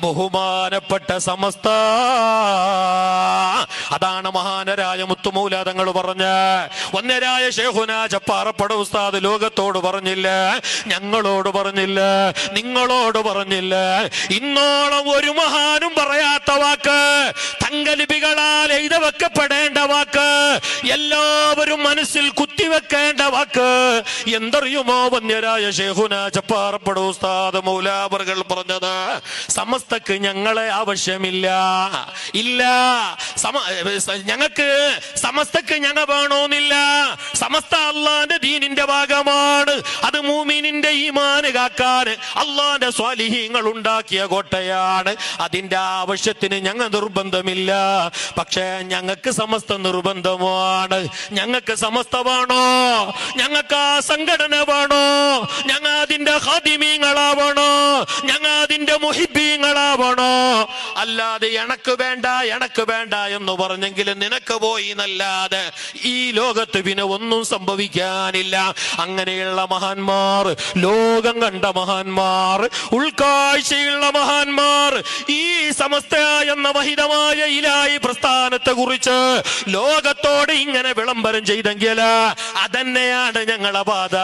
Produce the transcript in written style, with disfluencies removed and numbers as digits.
ബഹുമാനപ്പെട്ട സമസ്ത. അതാണ് മഹാനരായ മുത്തുമൗല തങ്ങൾ പറഞ്ഞ. ഒന്നരായ ശൈഖുനാ ചപ്പാറപ്പട ഉസ്താദ് ലോകത്തോട് പറഞ്ഞില്ല, ഞങ്ങളോട് പറഞ്ഞില്ല, നിങ്ങളോട് പറഞ്ഞില്ല. ഇന്നോളം ഒരു മഹാനും പറയാത്ത വാക്ക്, തങ്കലിപികളാൽ എഴുത വെക്കപ്പെടേണ്ട വാക്ക്, എല്ലാവരും മനസ്സിൽ കുത്തിവെക്കേണ്ട വാക്ക് എന്തറിയുമോ? വന്യരായ ശൈഖുനാ ചപ്പാറപ്പട ഉസ്താദ് മൗലാവർകൾ പറഞ്ഞത്, സമസ്തക്ക് ഞങ്ങളെ ആവശ്യമില്ല, ഇല്ല. ഞങ്ങൾക്ക് സമസ്തക്ക് ഞങ്ങൾ വേണമെന്നില്ല. സമസ്ത അള്ളാന്റെ ദീനിന്റെ ഭാഗമാണ്. അത് മൂമിനിന്റെ ഈമാന് കാക്കാൻ അള്ളാന്റെ സ്വാലിഹീങ്ങൾ ഉണ്ടാക്കിയ കോട്ടയാണ്. അതിന്റെ ആവശ്യത്തിന് ഞങ്ങൾ നിർബന്ധമില്ല. പക്ഷേ ഞങ്ങൾക്ക് സമസ്ത നിർബന്ധമാണ്. ഞങ്ങൾക്ക് സമസ്ത വേണോ? ഞങ്ങൾക്ക് ആ സംഘടന വേണോ? ഞങ്ങൾ അതിന്റെ ഖാദിമീങ്ങളാവണോ? ഞങ്ങൾ അതിന്റെ മുഹിബീങ്ങളാവണോ? അല്ലാതെ എനക്ക് വേണ്ട എനക്ക് വേണ്ട എന്ന് പറഞ്ഞെങ്കിൽ നിനക്ക് പോയി എന്നല്ലാതെ ഈ ലോകത്ത് പിന്നെ ഒന്നും സംഭവിക്കാനില്ല. അങ്ങനെയുള്ള മഹാന്മാർ, ലോകം കണ്ട മഹാന്മാർ, ഉൾക്കാഴ്ചയുള്ള മഹാന്മാർ ഈ സമസ്ത എന്ന വഹിതമായ ഇലാഹി പ്രസ്ഥാനത്തെ കുറിച്ച് ലോകത്തോട് ഇങ്ങനെ വിളംബരം ചെയ്തെങ്കിൽ അതന്നെയാണ് ഞങ്ങളെ പാത.